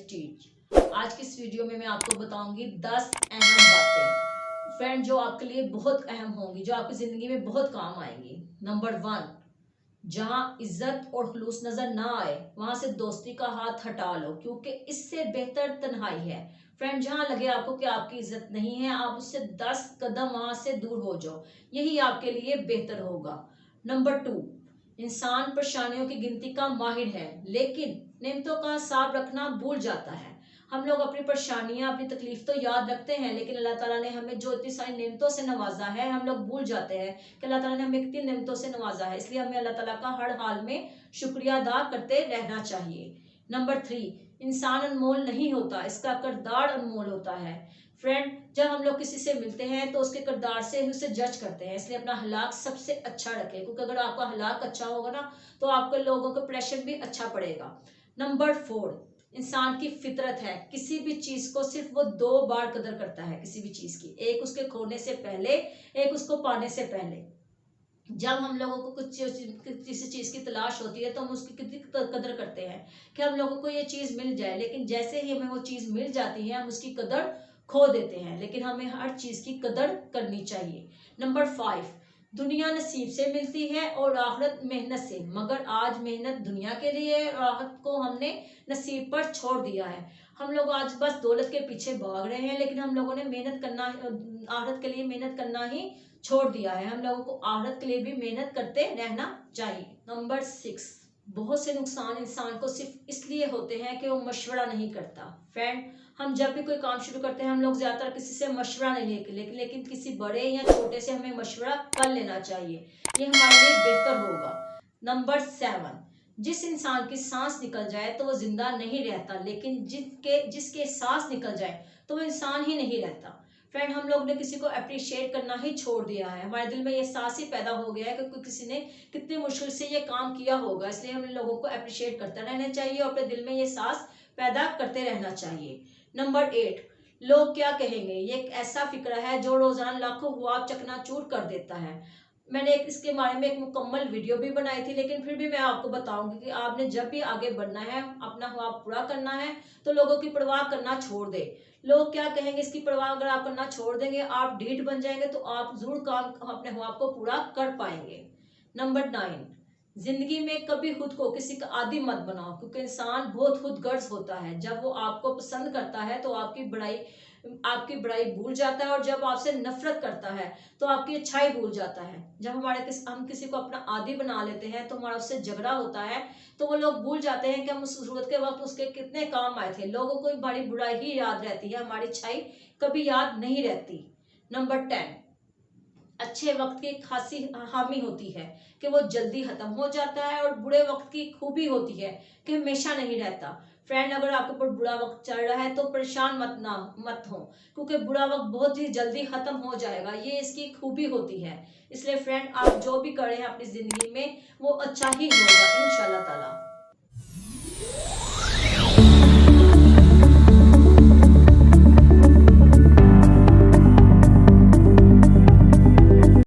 चीज। आज की इस वीडियो में मैं आपको बताऊंगी 10 अहम बातें फ्रेंड, जो आपके लिए बहुत अहम होंगी, जो आपकी जिंदगी में बहुत काम आएंगी। नंबर 1, जहां इज्जत और खुलूस नजर ना आए वहां से दोस्ती का हाथ हटा लो, क्योंकि इससे बेहतर तन्हाई है। फ्रेंड, जहां लगे आपको कि आपकी इज्जत नहीं है, आप उससे 10 कदम वहां से दूर हो जाओ, यही आपके लिए बेहतर होगा। नंबर 2, इंसान परेशानियों की गिनती का माहिर है, लेकिन नेमतों का हिसाब रखना भूल जाता है। हम लोग अपनी परेशानियां, अपनी तकलीफ तो याद रखते हैं, लेकिन अल्लाह ताला ने हमें जो इतनी सारी नेमतों से नवाजा है, हम लोग भूल जाते हैं कि अल्लाह ताला ने हमें कितनी नेमतों से नवाजा है। इसलिए हमें अल्लाह ताला का हर हाल में शुक्रिया अदा करते रहना चाहिए। नंबर 3, इंसान अनमोल नहीं होता, इसका किरदार अनमोल होता है। फ्रेंड, जब हम लोग किसी से मिलते हैं तो उसके किरदार से ही उसे जज करते हैं, इसलिए अपना हलाक सबसे अच्छा रखें, क्योंकि अगर आपका हलाक अच्छा होगा ना तो आपके लोगों का प्रेशर भी अच्छा पड़ेगा। नंबर 4, इंसान की फितरत है, किसी भी चीज को सिर्फ वो 2 बार कदर करता है, किसी भी चीज की, एक उसके खोने से पहले, एक उसको पाने से पहले। जब हम लोगों को किसी चीज की तलाश होती है तो हम उसकी कितनी कदर करते हैं कि हम लोगों को ये चीज मिल जाए, लेकिन जैसे ही हमें वो चीज मिल जाती है हम उसकी कदर खो देते हैं। लेकिन हमें हर चीज की कदर करनी चाहिए। नंबर 5, दुनिया नसीब से मिलती है और आखिरत मेहनत से, मगर आज मेहनत दुनिया के लिए है और आखिरत को हमने नसीब पर छोड़ दिया है। हम लोग आज बस दौलत के पीछे भाग रहे हैं, लेकिन हम लोगों ने मेहनत करना, आखिरत के लिए मेहनत करना ही छोड़ दिया है। हम लोगों को आखिरत के लिए भी मेहनत करते रहना चाहिए। नंबर 6, बहुत से नुकसान इंसान को सिर्फ इसलिए होते हैं कि वो मशवरा नहीं करता। फ्रेंड, हम जब भी कोई काम शुरू करते हैं हम लोग ज्यादातर किसी से मशवरा नहीं लेते, लेकिन किसी बड़े या छोटे से हमें मशवरा कर लेना चाहिए, ये हमारे लिए बेहतर होगा। नंबर 7, जिस इंसान की सांस निकल जाए तो वो जिंदा नहीं रहता, लेकिन जिसके सांस निकल जाए तो वो इंसान ही नहीं रहता। फ्रेंड, हम लोग ने किसी को अप्रिशिएट करना ही छोड़ दिया है, हमारे दिल में ये एहसास ही पैदा हो गया है कि किसी ने कितनी मुश्किल से ये काम किया होगा, इसलिए हम लोगों को अप्रिशिएट करते रहना चाहिए और अपने दिल में ये एहसास पैदा करते रहना चाहिए। नंबर 8, लोग क्या कहेंगे, ये एक ऐसा फिक्र है जो रोजाना लाखों ख्वाब चकनाचूर कर देता है। मैंने इसके बारे में एक मुकम्मल वीडियो भी बनाई थी, लेकिन फिर भी मैं आपको बताऊंगी कि आपने जब भी आगे बढ़ना है, अपना ख्वाब पूरा करना है, तो लोगों की परवाह करना छोड़ दे। लोग क्या कहेंगे इसकी परवाह अगर आप करना छोड़ देंगे, आप ढीठ बन जाएंगे, तो आप जरूर काम अपने ख्वाब को पूरा कर पाएंगे। नंबर 9, जिंदगी में कभी खुद को किसी का आदी मत बनाओ, क्योंकि इंसान बहुत खुदगर्ज होता है। जब वो आपको पसंद करता है तो आपकी बुराई भूल जाता है, और जब आपसे नफरत करता है तो आपकी अच्छाई भूल जाता है। जब हम किसी को अपना आदी बना लेते हैं तो हमारा उससे झगड़ा होता है, तो वो लोग भूल जाते हैं कि हम उस जरूरत के वक्त उसके कितने काम आए थे। लोगों को हमारी बुराई ही याद रहती है, हमारी अच्छाई कभी याद नहीं रहती। नंबर 10, अच्छे वक्त की खासी हामी होती है कि वो जल्दी खत्म हो जाता है, और बुरे वक्त की खूबी होती है कि हमेशा नहीं रहता। फ्रेंड, अगर आपके ऊपर बुरा वक्त चल रहा है तो परेशान मत हो, क्योंकि बुरा वक्त बहुत ही जल्दी खत्म हो जाएगा, ये इसकी खूबी होती है। इसलिए फ्रेंड, आप जो भी करें अपनी जिंदगी में वो अच्छा ही होगा इंशाल्लाह ताला।